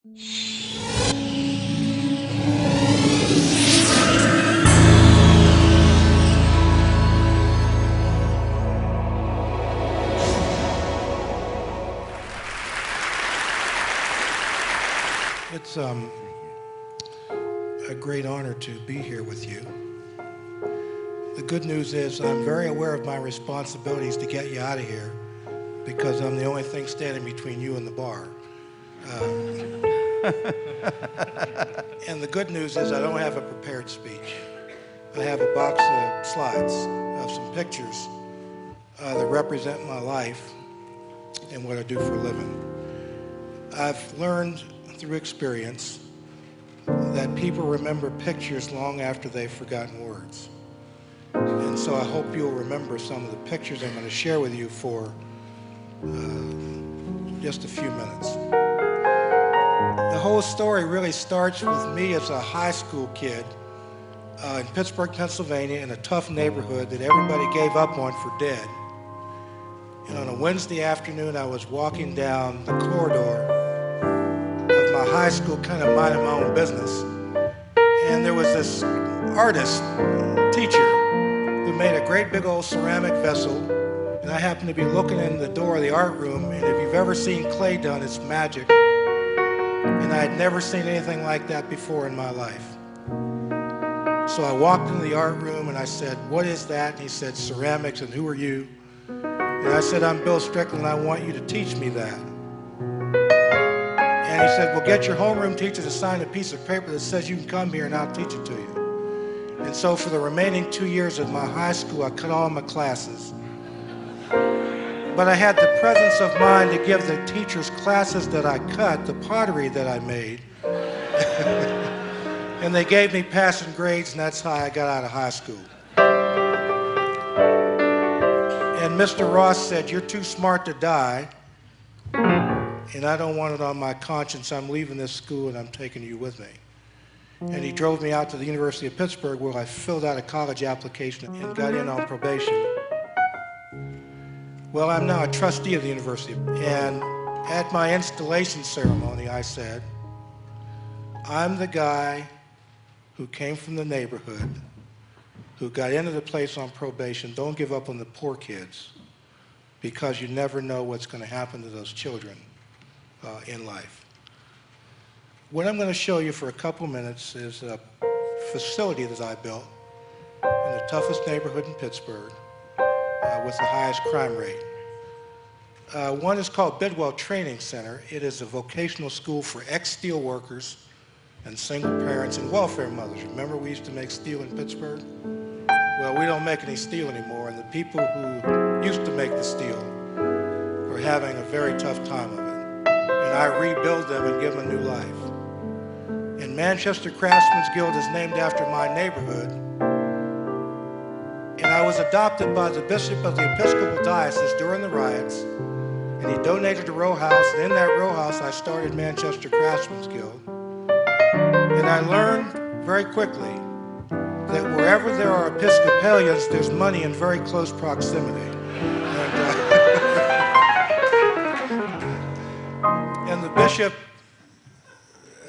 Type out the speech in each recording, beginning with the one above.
It's a great honor to be here with you. The good news is I'm very aware of my responsibilities to get you out of here because I'm the only thing standing between you and the bar. And the good news is I don't have a prepared speech. I have a box of slides of some pictures that represent my life and what I do for a living. I've learned through experience that people remember pictures long after they've forgotten words. And so I hope you'll remember some of the pictures I'm going to share with you for just a few minutes. The whole story really starts with me as a high school kid in Pittsburgh, Pennsylvania, in a tough neighborhood that everybody gave up on for dead. And on a Wednesday afternoon, I was walking down the corridor of my high school, kind of minding my own business. And there was this artist, teacher, who made a great big old ceramic vessel. And I happened to be looking in the door of the art room, and if you've ever seen clay done, it's magic. And I had never seen anything like that before in my life. So I walked into the art room and I said, "What is that?" And he said, "Ceramics, and who are you?" And I said, "I'm Bill Strickland, I want you to teach me that." And he said, "Well, get your homeroom teacher to sign a piece of paper that says you can come here and I'll teach it to you." And so for the remaining 2 years of my high school, I cut all my classes. But I had the presence of mind to give the teachers classes that I cut, the pottery that I made. And they gave me passing grades, and that's how I got out of high school. And Mr. Ross said, "You're too smart to die, and I don't want it on my conscience. I'm leaving this school and I'm taking you with me." And he drove me out to the University of Pittsburgh, where I filled out a college application and got in on probation. Well, I'm now a trustee of the university, and at my installation ceremony, I said, "I'm the guy who came from the neighborhood, who got into the place on probation. Don't give up on the poor kids, because you never know what's going to happen to those children in life." What I'm going to show you for a couple minutes is a facility that I built in the toughest neighborhood in Pittsburgh with the highest crime rate. One is called Bidwell Training Center. It is a vocational school for ex-steel workers and single parents and welfare mothers. Remember we used to make steel in Pittsburgh? Well, we don't make any steel anymore, and the people who used to make the steel are having a very tough time of it. And I rebuild them and give them a new life. And Manchester Craftsmen's Guild is named after my neighborhood. And I was adopted by the Bishop of the Episcopal Diocese during the riots, and he donated a row house, and in that row house I started Manchester Craftsmen's Guild. And I learned very quickly that wherever there are Episcopalians, there's money in very close proximity. And the bishop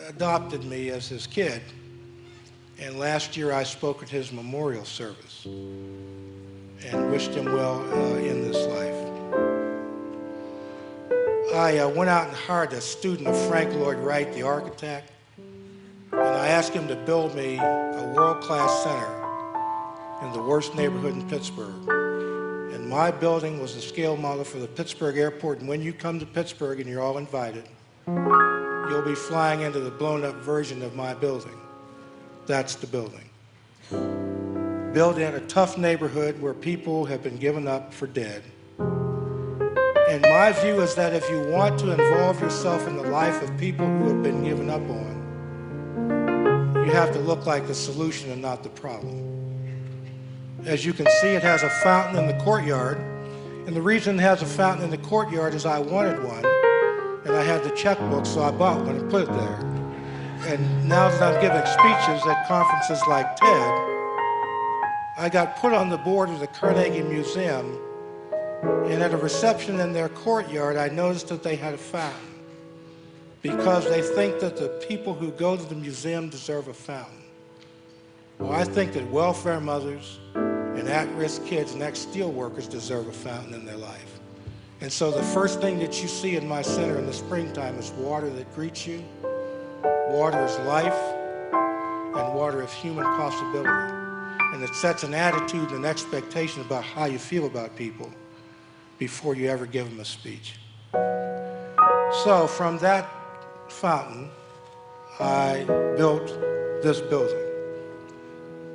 adopted me as his kid, and last year I spoke at his memorial service and wished him well in this life. I went out and hired a student of Frank Lloyd Wright, the architect, and I asked him to build me a world-class center in the worst neighborhood in Pittsburgh. And my building was the scale model for the Pittsburgh airport, and when you come to Pittsburgh, and you're all invited, you'll be flying into the blown-up version of my building. That's the building. Built in a tough neighborhood where people have been given up for dead. And my view is that if you want to involve yourself in the life of people who have been given up on, you have to look like the solution and not the problem. As you can see, it has a fountain in the courtyard. And the reason it has a fountain in the courtyard is I wanted one, and I had the checkbook, so I bought one and put it there. And now that I'm giving speeches at conferences like TED, I got put on the board of the Carnegie Museum, and at a reception in their courtyard, I noticed that they had a fountain. because they think that the people who go to the museum deserve a fountain. Well, I think that welfare mothers and at-risk kids and ex-steel workers deserve a fountain in their life. And so the first thing that you see in my center in the springtime is water that greets you. Water is life, and water is human possibility. And it sets an attitude and an expectation about how you feel about people before you ever give them a speech. So from that fountain, I built this building.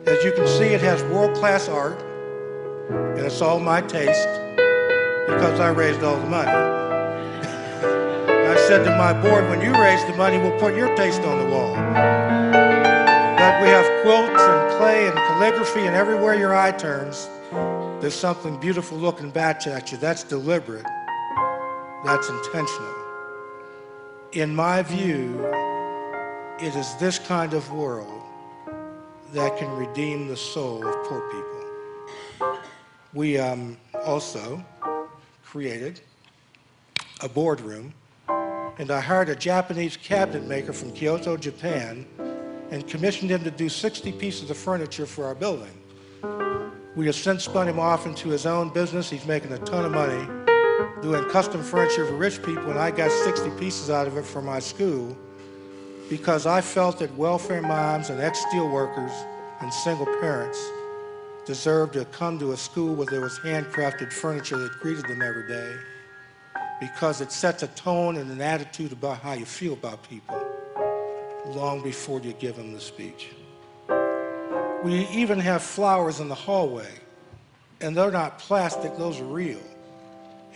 As you can see, it has world-class art, and it's all my taste because I raised all the money. I said to my board, when you raise the money, we'll put your taste on the wall. But we have quilts and clay and calligraphy, and everywhere your eye turns, there's something beautiful looking back at you. That's deliberate. That's intentional. In my view, it is this kind of world that can redeem the soul of poor people. We also created a boardroom, and I hired a Japanese cabinet maker from Kyoto, Japan, and commissioned him to do 60 pieces of furniture for our building. We have since spun him off into his own business. He's making a ton of money doing custom furniture for rich people, and I got 60 pieces out of it for my school because I felt that welfare moms and ex-steel workers and single parents deserved to come to a school where there was handcrafted furniture that greeted them every day, because it sets a tone and an attitude about how you feel about people long before you give them the speech. We even have flowers in the hallway, and they're not plastic, those are real.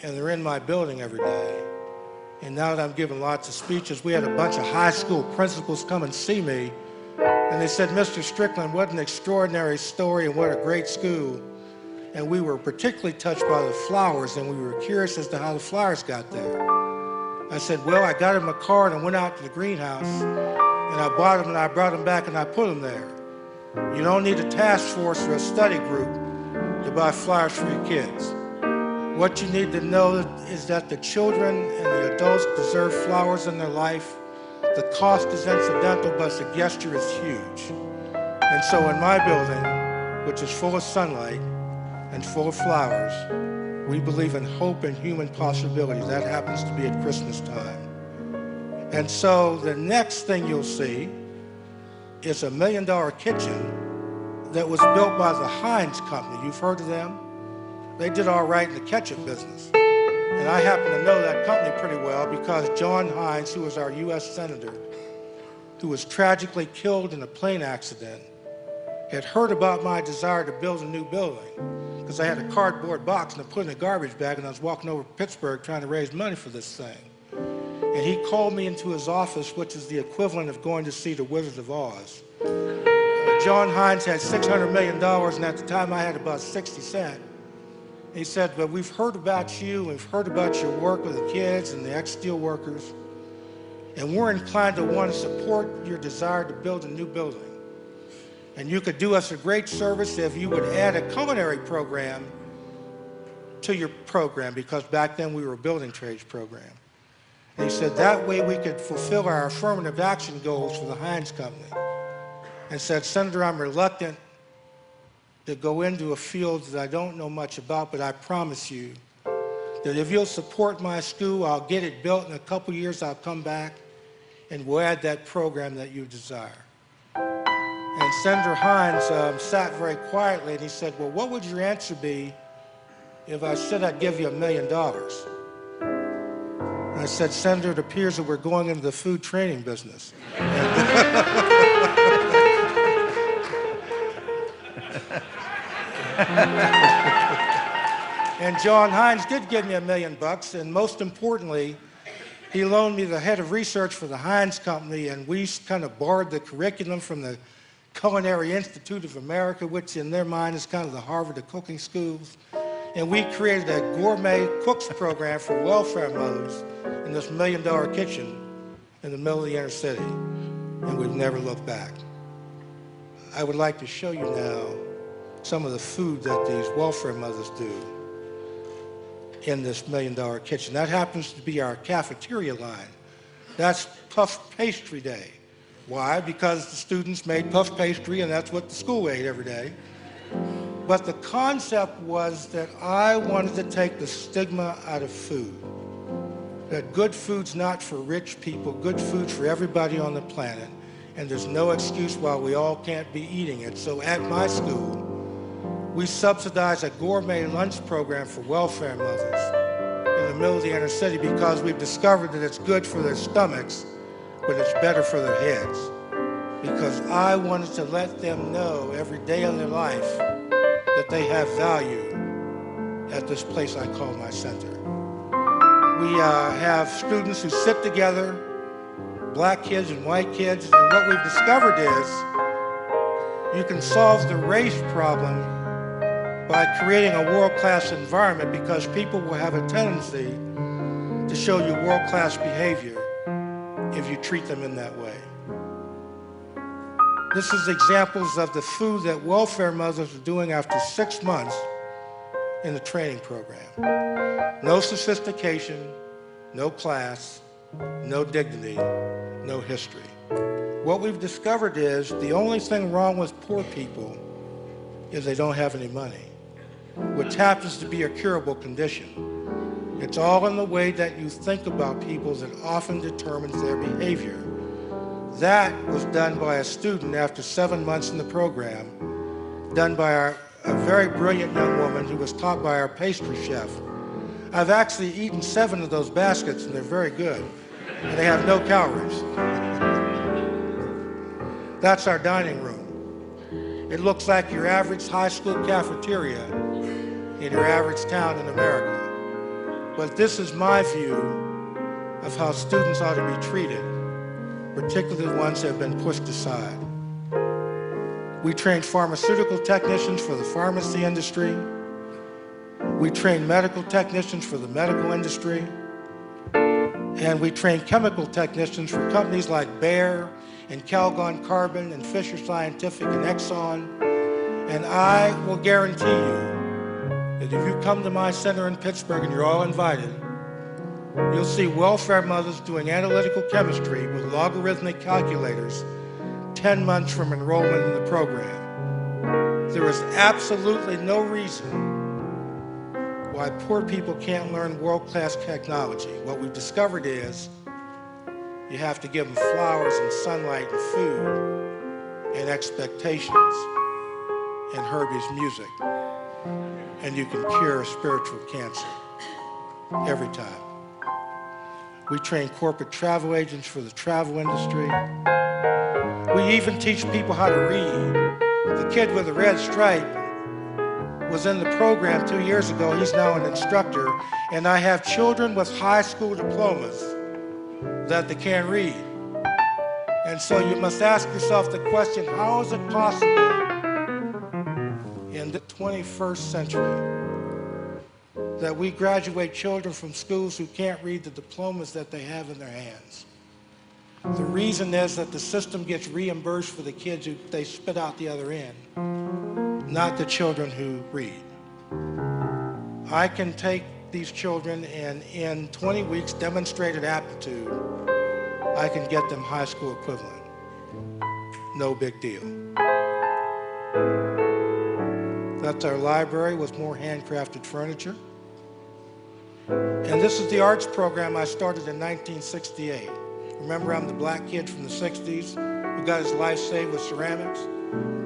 And they're in my building every day. And now that I'm giving lots of speeches, we had a bunch of high school principals come and see me, and they said, Mr. Strickland, what an extraordinary story and what a great school. And we were particularly touched by the flowers, and we were curious as to how the flowers got there. I said, well, I got in my car and I went out to the greenhouse, and I bought them and I brought them back and I put them there. You don't need a task force or a study group to buy flowers for your kids. What you need to know is that the children and the adults deserve flowers in their life. The cost is incidental, but the gesture is huge. And so in my building, which is full of sunlight and full of flowers, we believe in hope and human possibility. That happens to be at Christmas time. And so the next thing you'll see is a $1 million kitchen that was built by the Heinz Company. You've heard of them? They did all right in the ketchup business. And I happen to know that company pretty well because John Heinz, who was our U.S. Senator, who was tragically killed in a plane accident, had heard about my desire to build a new building because I had a cardboard box and I put it in a garbage bag, and I was walking over to Pittsburgh trying to raise money for this thing. And he called me into his office, which is the equivalent of going to see the Wizard of Oz. John Heinz had $600 million, and at the time I had about 60 cents. He said, but we've heard about you, we've heard about your work with the kids and the ex-steel workers, and we're inclined to want to support your desire to build a new building. And you could do us a great service if you would add a culinary program to your program, because back then we were a building trades program. And he said that way we could fulfill our affirmative action goals for the Heinz Company. And said, Senator, I'm reluctant to go into a field that I don't know much about, but I promise you that if you'll support my school, I'll get it built. In a couple years, I'll come back and we'll add that program that you desire. And Senator Heinz sat very quietly, and he said, well, what would your answer be if I said I'd give you $1 million? And I said, Senator, it appears that we're going into the food training business. And John Heinz did give me $1 million, and most importantly, he loaned me the head of research for the Heinz Company, and we kind of borrowed the curriculum from the Culinary Institute of America, which in their mind is kind of the Harvard of cooking schools. And we created a gourmet cooks program for welfare mothers in this $1 million kitchen in the middle of the inner city, and we've never looked back. I would like to show you now some of the food that these welfare mothers do in this $1 million kitchen. That happens to be our cafeteria line. That's Puff Pastry Day. Why? Because the students made puff pastry and that's what the school ate every day. But the concept was that I wanted to take the stigma out of food. That good food's not for rich people, good food's for everybody on the planet, and there's no excuse why we all can't be eating it. So at my school, we subsidize a gourmet lunch program for welfare mothers in the middle of the inner city because we've discovered that it's good for their stomachs, but it's better for their heads. Because I wanted to let them know every day of their life that they have value at this place I call my center. We have students who sit together, black kids and white kids, and what we've discovered is you can solve the race problem by creating a world-class environment because people will have a tendency to show you world-class behavior if you treat them in that way. This is examples of the food that welfare mothers are doing after 6 months in the training program. No sophistication, no class, no dignity, no history. What we've discovered is the only thing wrong with poor people is they don't have any money, which happens to be a curable condition. It's all in the way that you think about people that often determines their behavior. That was done by a student after 7 months in the program, done by a very brilliant young woman who was taught by our pastry chef. I've actually eaten 7 of those baskets and they're very good, and they have no calories. That's our dining room. It looks like your average high school cafeteria in your average town in America. But this is my view of how students ought to be treated, particularly the ones that have been pushed aside. We train pharmaceutical technicians for the pharmacy industry. We train medical technicians for the medical industry. And we train chemical technicians for companies like Bayer and Calgon Carbon and Fisher Scientific and Exxon. And I will guarantee you that if you come to my center in Pittsburgh, and you're all invited, you'll see welfare mothers doing analytical chemistry with logarithmic calculators 10 months from enrollment in the program. There is absolutely no reason why poor people can't learn world-class technology. What we've discovered is you have to give them flowers and sunlight and food and expectations and Herbie's music, and you can cure spiritual cancer every time. We train corporate travel agents for the travel industry. We even teach people how to read. The kid with the red stripe was in the program 2 years ago. He's now an instructor. And I have children with high school diplomas that they can't read. And so you must ask yourself the question, how is it possible in the 21st century that we graduate children from schools who can't read the diplomas that they have in their hands? The reason is that the system gets reimbursed for the kids who they spit out the other end, not the children who read. I can take these children and in 20 weeks demonstrated aptitude, I can get them high school equivalent. No big deal. That's our library with more handcrafted furniture. And this is the arts program I started in 1968. Remember, I'm the black kid from the 60s who got his life saved with ceramics?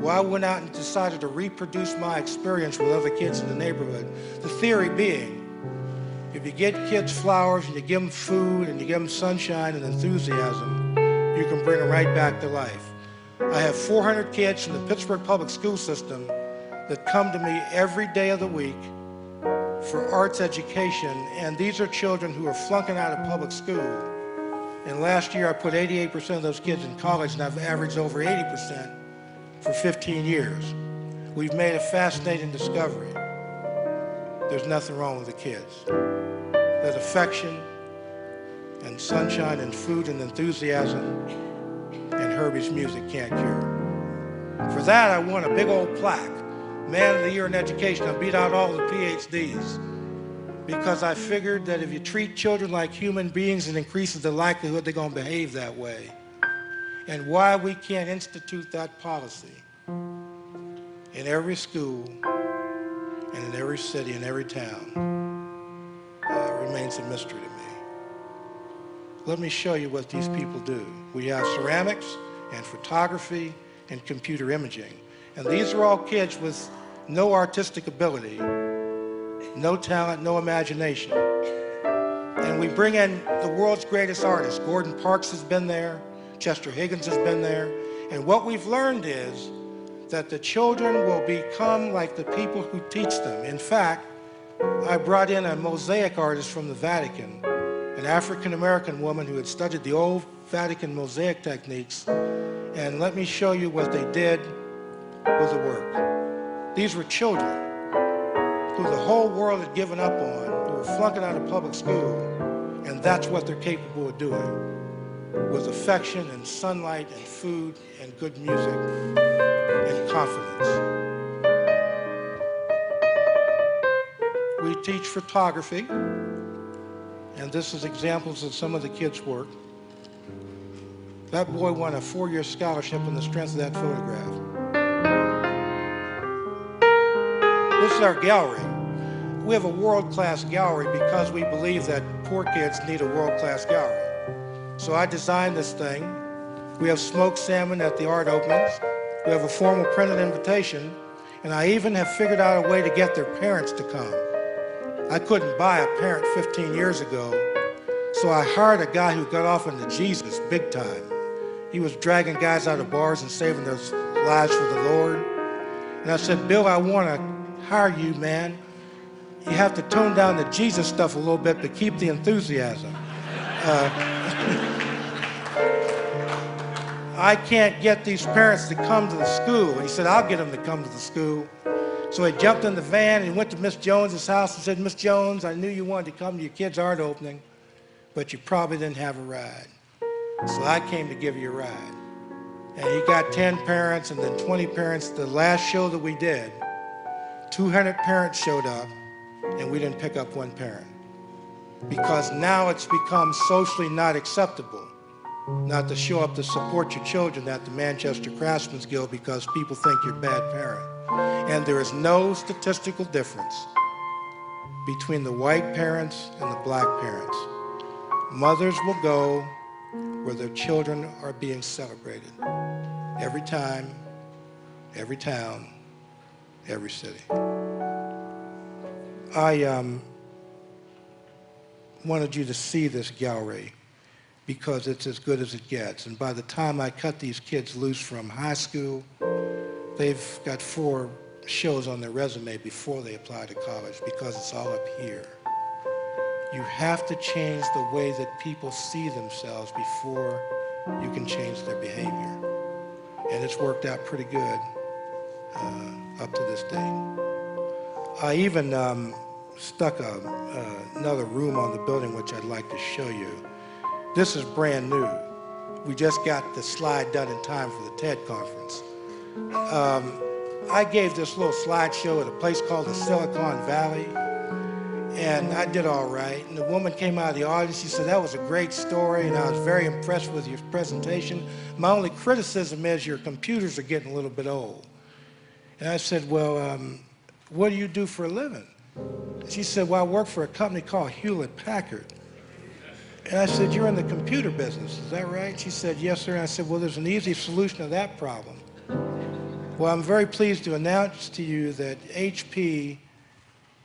Well, I went out and decided to reproduce my experience with other kids in the neighborhood. The theory being, if you get kids flowers and you give them food and you give them sunshine and enthusiasm, you can bring them right back to life. I have 400 kids from the Pittsburgh public school system that come to me every day of the week for arts education, and these are children who are flunking out of public school. And last year I put 88% of those kids in college, and I've averaged over 80% for 15 years. We've made a fascinating discovery. There's nothing wrong with the kids. That affection and sunshine and food and enthusiasm and Herbie's music can't cure. For that, I won a big old plaque. Man of the Year in Education. I beat out all the PhDs. because I figured that if you treat children like human beings, it increases the likelihood they're going to behave that way. And why we can't institute that policy in every school and in every city and every town remains a mystery to me. Let me show you what these people do. We have ceramics and photography and computer imaging. And these are all kids with no artistic ability, no talent, no imagination. And we bring in the world's greatest artists. Gordon Parks has been there. Chester Higgins has been there. And what we've learned is that the children will become like the people who teach them. In fact, I brought in a mosaic artist from the Vatican, an African-American woman who had studied the old Vatican mosaic techniques. And let me show you what they did with the work. These were children who the whole world had given up on, who were flunking out of public school, and that's what they're capable of doing, with affection and sunlight and food and good music and confidence. We teach photography, and this is examples of some of the kids' work. That boy won a 4-year scholarship on the strength of that photograph. This is our gallery. We have a world-class gallery because we believe that poor kids need a world-class gallery. So I designed this thing. We have smoked salmon at the art openings. We have a formal printed invitation. And I even have figured out a way to get their parents to come. I couldn't buy a parent 15 years ago, so I hired a guy who got off into Jesus big time. He was dragging guys out of bars and saving their lives for the Lord. And I said, Bill, I want to hire you, man. You have to tone down the Jesus stuff a little bit, but keep the enthusiasm. I can't get these parents to come to the school. And he said, I'll get them to come to the school. So he jumped in the van and went to Miss Jones's house and said, Miss Jones, I knew you wanted to come to your kid's art opening, but you probably didn't have a ride. So I came to give you a ride. And he got 10 parents and then 20 parents. The last show that we did, 200 parents showed up, and we didn't pick up one parent. Because now it's become socially not acceptable not to show up to support your children at the Manchester Craftsman's Guild because people think you're a bad parent. And there is no statistical difference between the white parents and the black parents. Mothers will go where their children are being celebrated. Every time, every town, every city. I wanted you to see this gallery because it's as good as it gets. And by the time I cut these kids loose from high school, they've got 4 shows on their resume before they apply to college because it's all up here. You have to change the way that people see themselves before you can change their behavior. And it's worked out pretty good up to this date. I even stuck another room on the building, which I'd like to show you. This is brand new. We just got the slide done in time for the TED conference. I gave this little slideshow at a place called the Silicon Valley, and I did all right. And the woman came out of the audience. She said, that was a great story, and I was very impressed with your presentation. My only criticism is your computers are getting a little bit old. And I said, well, what do you do for a living? She said, well, I work for a company called Hewlett-Packard. And I said, you're in the computer business, is that right? She said, yes, sir. And I said, well, there's an easy solution to that problem. Well, I'm very pleased to announce to you that HP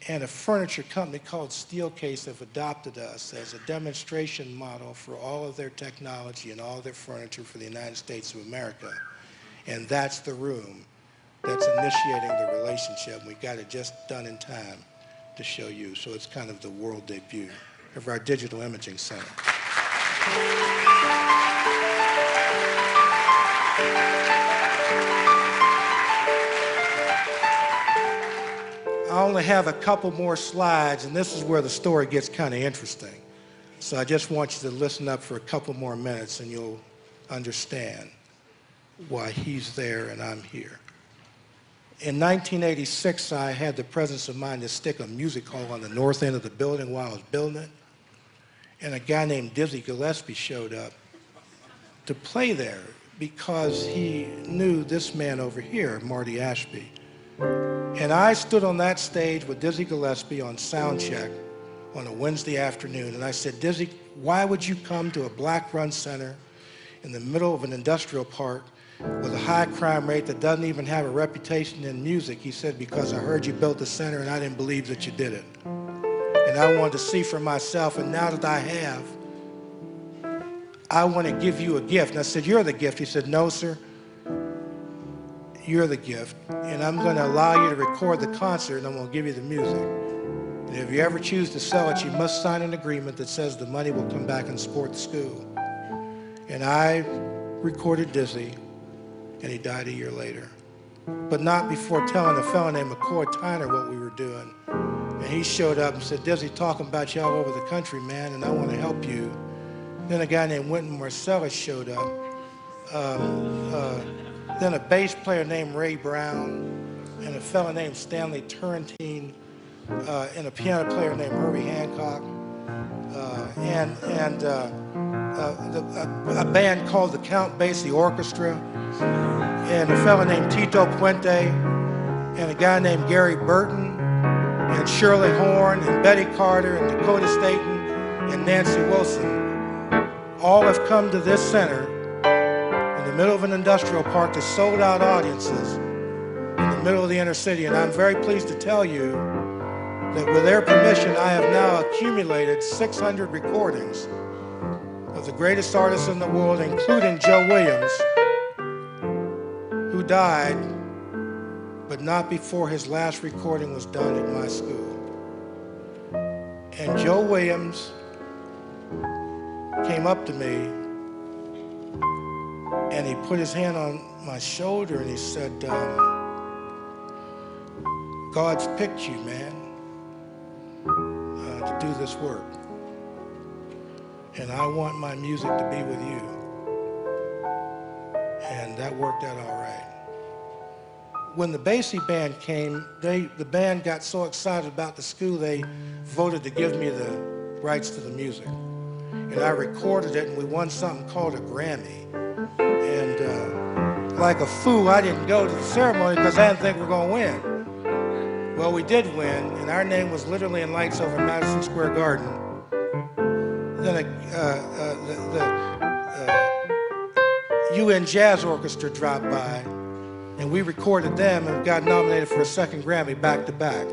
and a furniture company called Steelcase have adopted us as a demonstration model for all of their technology and all of their furniture for the United States of America. And that's the room that's initiating the relationship. We got it just done in time to show you. So it's kind of the world debut of our digital imaging center. I only have a couple more slides, and this is where the story gets kind of interesting. So I just want you to listen up for a couple more minutes, and you'll understand why he's there and I'm here. In 1986, I had the presence of mind to stick a music hall on the north end of the building while I was building it. And a guy named Dizzy Gillespie showed up to play there because he knew this man over here, Marty Ashby. And I stood on that stage with Dizzy Gillespie on sound check on a Wednesday afternoon, and I said, Dizzy, why would you come to a black-run center in the middle of an industrial park with a high crime rate that doesn't even have a reputation in music? He said, because I heard you built the center and I didn't believe that you did it. And I wanted to see for myself, and now that I have, I want to give you a gift. And I said, you're the gift. He said, no, sir, you're the gift. And I'm going to allow you to record the concert, and I'm going to give you the music. And if you ever choose to sell it, you must sign an agreement that says the money will come back and support the school. And I recorded Dizzy, and he died a year later. But not before telling a fellow named McCoy Tyner what we were doing. And he showed up and said, Dizzy, talking about you all over the country, man, and I want to help you. Then a guy named Wynton Marsalis showed up. Then a bass player named Ray Brown, and a fellow named Stanley Turrentine, and a piano player named Herbie Hancock, and a band called the Count Basie Orchestra, and a fellow named Tito Puente, and a guy named Gary Burton, and Shirley Horn, and Betty Carter, and Dakota Staten, and Nancy Wilson. All have come to this center in the middle of an industrial park to sold-out audiences in the middle of the inner city. And I'm very pleased to tell you that with their permission, I have now accumulated 600 recordings of the greatest artists in the world, including Joe Williams, who died, but not before his last recording was done at my school. And Joe Williams came up to me and he put his hand on my shoulder and he said, God's picked you, man, to do this work. And I want my music to be with you. And that worked out all right. When the Basie band came, the band got so excited about the school, they voted to give me the rights to the music. And I recorded it, and we won something called a Grammy. And like a fool, I didn't go to the ceremony because I didn't think we were going to win. Well, we did win, and our name was literally in lights over Madison Square Garden. Then the UN Jazz Orchestra dropped by, and we recorded them and got nominated for a second Grammy back to back.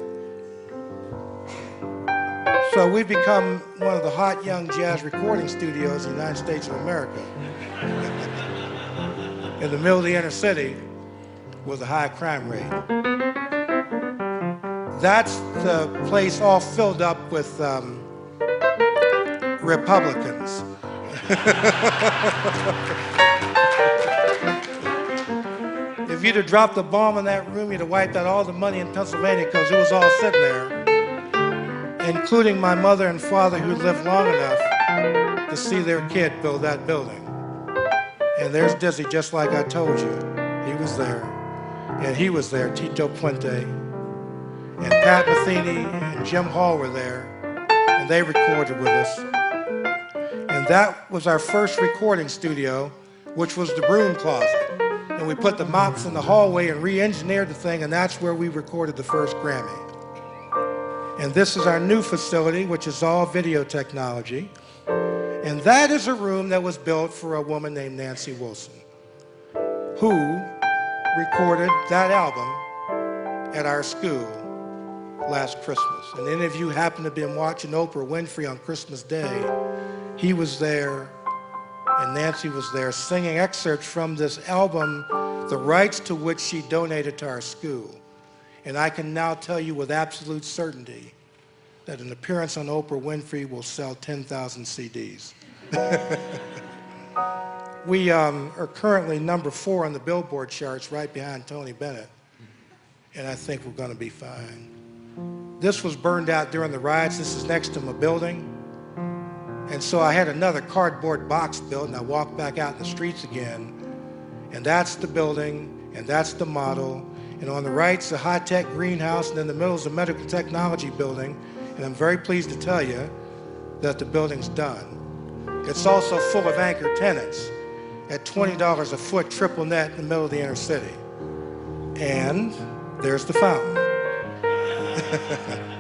So we've become one of the hot young jazz recording studios in the United States of America. In the middle of the inner city with a high crime rate. That's the place all filled up with Republicans. If you'd have dropped a bomb in that room, you'd have wiped out all the money in Pennsylvania because it was all sitting there, including my mother and father who lived long enough to see their kid build that building. And there's Dizzy, just like I told you. He was there. And he was there, Tito Puente. And Pat Metheny and Jim Hall were there. And they recorded with us. And that was our first recording studio, which was the broom closet. And we put the mops in the hallway and re-engineered the thing, and that's where we recorded the first Grammy. And this is our new facility, which is all video technology. And that is a room that was built for a woman named Nancy Wilson, who recorded that album at our school last Christmas. And any of you happen to have been watching Oprah Winfrey on Christmas Day, he was there and Nancy was there singing excerpts from this album, the rights to which she donated to our school. And I can now tell you with absolute certainty that an appearance on Oprah Winfrey will sell 10,000 CDs. We are currently number 4 on the Billboard charts, right behind Tony Bennett. And I think we're going to be fine. This was burned out during the riots. This is next to my building. And so I had another cardboard box built, and I walked back out in the streets again. And that's the building, and that's the model, And on the right's a high-tech greenhouse, and in the middle is a medical technology building. And I'm very pleased to tell you that the building's done. It's also full of anchor tenants at $20 a foot triple net in the middle of the inner city. And there's the fountain.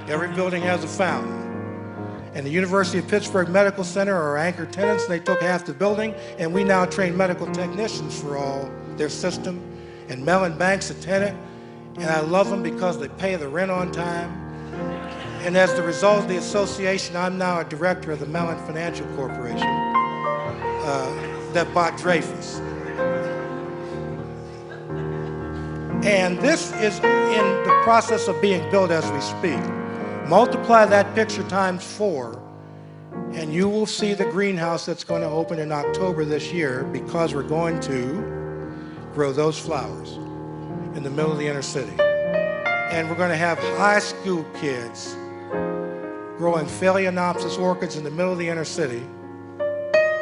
Every building has a fountain. And the University of Pittsburgh Medical Center are our anchor tenants, and they took half the building, and we now train medical technicians for all their system. And Mellon Bank's a tenant, and I love them because they pay the rent on time. And as the result of the association, I'm now a director of the Mellon Financial Corporation that bought Dreyfus. And this is in the process of being built as we speak. Multiply that picture times 4, and you will see the greenhouse that's going to open in October this year, because we're going to grow those flowers in the middle of the inner city. And we're going to have high school kids growing Phalaenopsis orchids in the middle of the inner city.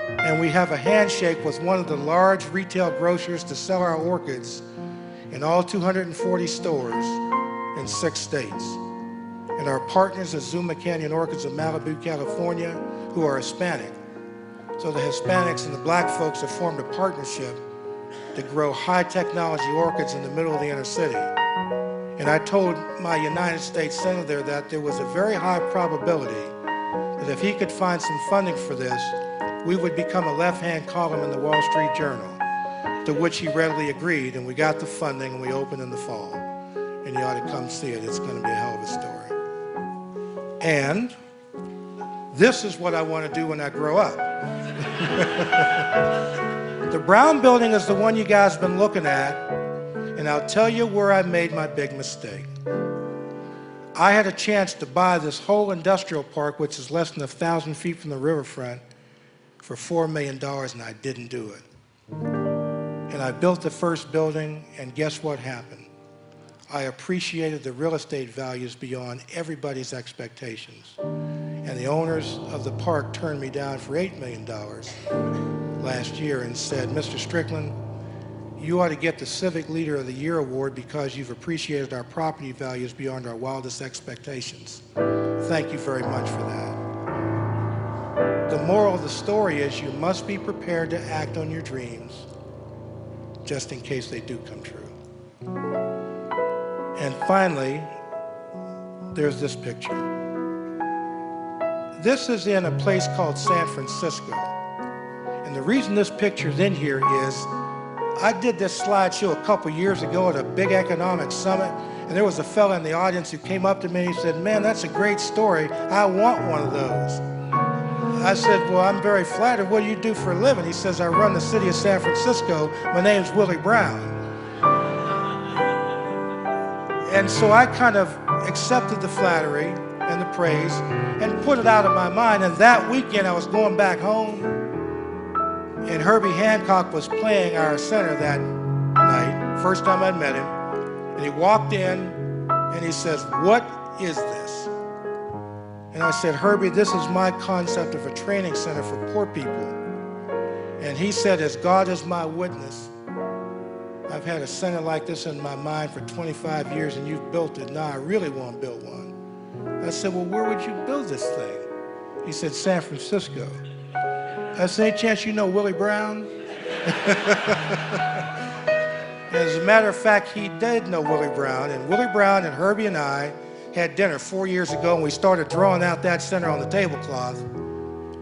And we have a handshake with one of the large retail grocers to sell our orchids in all 240 stores in 6 states. And our partners at Zuma Canyon Orchids of Malibu, California, who are Hispanic. So the Hispanics and the black folks have formed a partnership to grow high technology orchids in the middle of the inner city. And I told my United States Senator that there was a very high probability that if he could find some funding for this, we would become a left-hand column in the Wall Street Journal, to which he readily agreed, and we got the funding and we opened in the fall. And you ought to come see it. It's going to be a hell of a story. And this is what I want to do when I grow up. The brown building is the one you guys have been looking at, and I'll tell you where I made my big mistake. I had a chance to buy this whole industrial park, which is less than 1,000 feet from the riverfront, for $4 million, and I didn't do it. And I built the first building, and guess what happened? I appreciated the real estate values beyond everybody's expectations. And the owners of the park turned me down for $8 million last year and said, Mr. Strickland, you ought to get the Civic Leader of the Year award because you've appreciated our property values beyond our wildest expectations. Thank you very much for that. The moral of the story is you must be prepared to act on your dreams just in case they do come true. And finally, there's this picture. This is in a place called San Francisco. And the reason this picture's in here is I did this slideshow a couple years ago at a big economic summit, and there was a fella in the audience who came up to me and he said, man, that's a great story. I want one of those. I said, well, I'm very flattered. What do you do for a living? He says, I run the city of San Francisco. My name's Willie Brown. And so I kind of accepted the flattery and the praise and put it out of my mind. And that weekend I was going back home, and Herbie Hancock was playing our center that night, first time I'd met him. And he walked in and he says, what is this? And I said, Herbie, this is my concept of a training center for poor people. And he said, as God is my witness, I've had a center like this in my mind for 25 years and you've built it. Now I really want to build one. I said, well, where would you build this thing? He said, San Francisco. I said, any chance you know Willie Brown? As a matter of fact, he did know Willie Brown, and Willie Brown and Herbie and I had dinner 4 years ago, and we started drawing out that center on the tablecloth.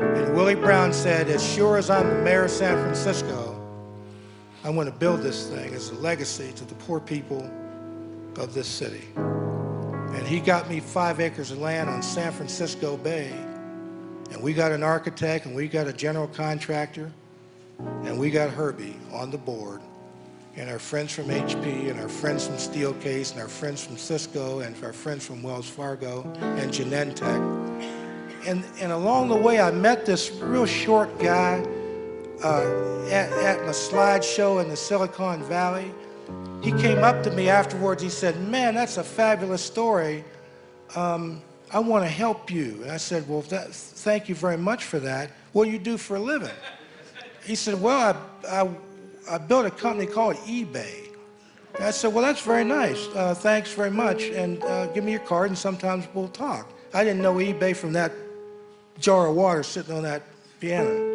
And Willie Brown said, as sure as I'm the mayor of San Francisco, I want to build this thing as a legacy to the poor people of this city. And he got me 5 acres of land on San Francisco Bay. And we got an architect, and we got a general contractor, and we got Herbie on the board, and our friends from HP, and our friends from Steelcase, and our friends from Cisco, and our friends from Wells Fargo, and Genentech. And along the way, I met this real short guy at my slideshow in the Silicon Valley. He came up to me afterwards. He said, man, that's a fabulous story. I want to help you. And I said, well, thank you very much for that. What do you do for a living? He said, well, I built a company called eBay. And I said, well, that's very nice. Thanks very much. And give me your card and sometimes we'll talk. I didn't know eBay from that jar of water sitting on that piano.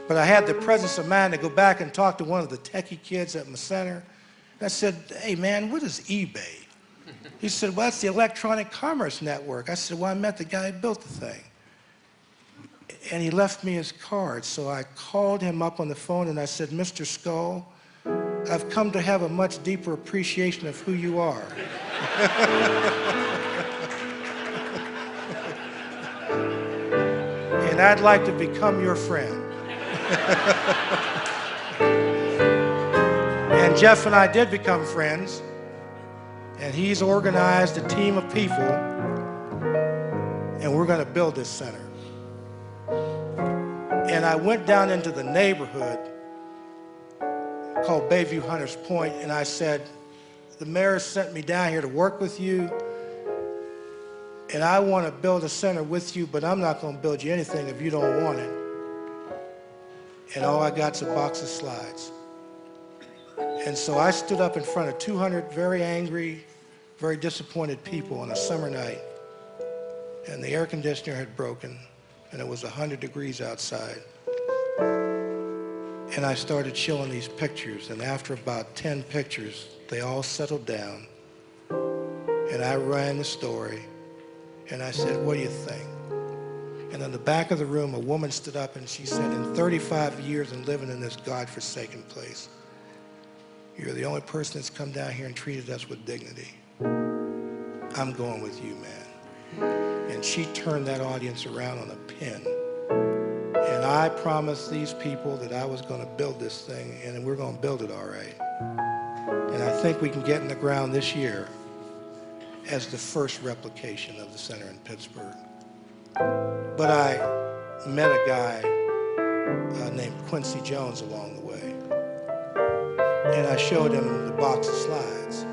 But I had the presence of mind to go back and talk to one of the techie kids at my center. And I said, hey man, what is eBay? He said, well, that's the Electronic Commerce Network. I said, well, I met the guy who built the thing. And he left me his card. So I called him up on the phone and I said, Mr. Skull, I've come to have a much deeper appreciation of who you are. And I'd like to become your friend. And Jeff and I did become friends. And he's organized a team of people, and we're going to build this center. And I went down into the neighborhood called Bayview Hunters Point, and I said, the mayor sent me down here to work with you, and I want to build a center with you, but I'm not going to build you anything if you don't want it. And all I got's a box of slides. And so I stood up in front of 200 very angry, very disappointed people on a summer night, and the air conditioner had broken, and it was 100 degrees outside. And I started showing these pictures, and after about 10 pictures, they all settled down, and I ran the story, and I said, what do you think? And in the back of the room, a woman stood up and she said, in 35 years and living in this godforsaken place, you're the only person that's come down here and treated us with dignity. I'm going with you, man. And she turned that audience around on a pin. And I promised these people that I was going to build this thing, and we're going to build it all right. And I think we can get in the ground this year as the first replication of the center in Pittsburgh. But I met a guy named Quincy Jones along the way. And I showed him the box of slides.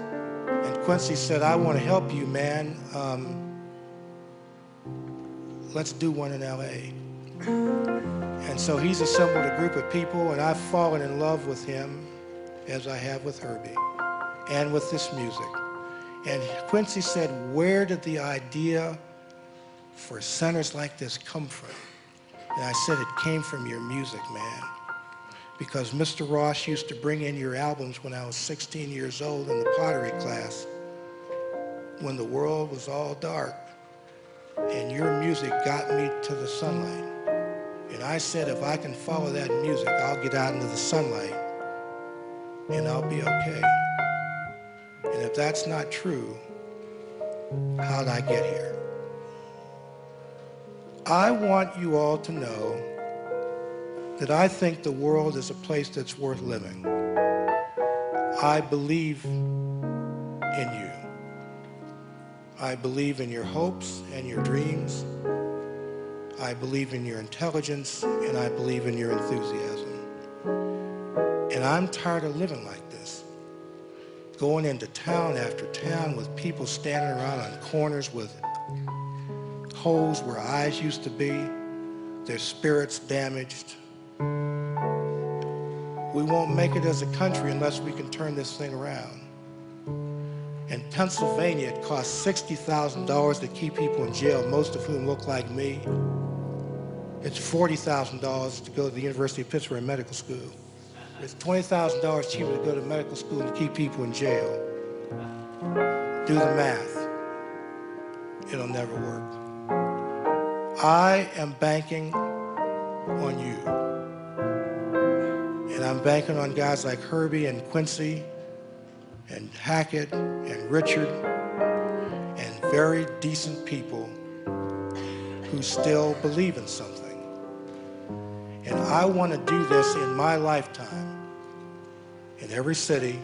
And Quincy said, I want to help you, man. Let's do one in LA. And so he's assembled a group of people, and I've fallen in love with him, as I have with Herbie, and with this music. And Quincy said, where did the idea for centers like this come from? And I said, it came from your music, man. Because Mr. Ross used to bring in your albums when I was 16 years old in the pottery class, when the world was all dark, and your music got me to the sunlight. And I said, if I can follow that music, I'll get out into the sunlight, and I'll be okay. And if that's not true, how'd I get here? I want you all to know that I think the world is a place that's worth living. I believe in you. I believe in your hopes and your dreams. I believe in your intelligence, and I believe in your enthusiasm. And I'm tired of living like this. Going into town after town with people standing around on corners with holes where eyes used to be, their spirits damaged. We won't make it as a country unless we can turn this thing around. In Pennsylvania, it costs $60,000 to keep people in jail, most of whom look like me. It's $40,000 to go to the University of Pittsburgh Medical School. It's $20,000 cheaper to go to medical school and to keep people in jail. Do the math. It'll never work. I am banking on you. And I'm banking on guys like Herbie and Quincy and Hackett and Richard and very decent people who still believe in something. And I want to do this in my lifetime, in every city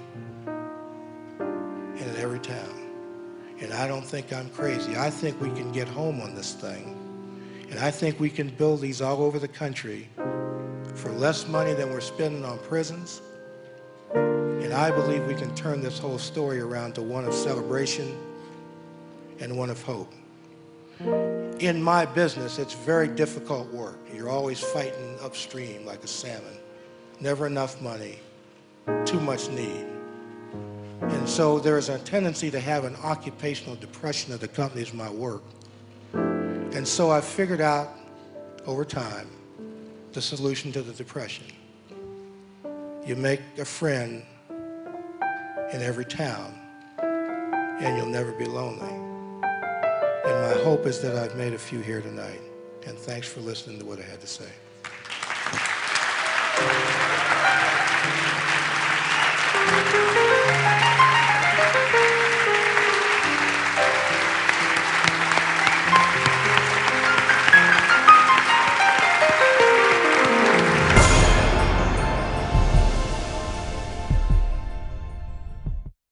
and in every town. And I don't think I'm crazy. I think we can get home on this thing. And I think we can build these all over the country for less money than we're spending on prisons. And I believe we can turn this whole story around to one of celebration and one of hope. In my business, it's very difficult work. You're always fighting upstream like a salmon. Never enough money, too much need. And so there's a tendency to have an occupational depression that accompanies my work. And so I figured out over time the solution to the depression. You make a friend in every town, and you'll never be lonely. And my hope is that I've made a few here tonight. And thanks for listening to what I had to say.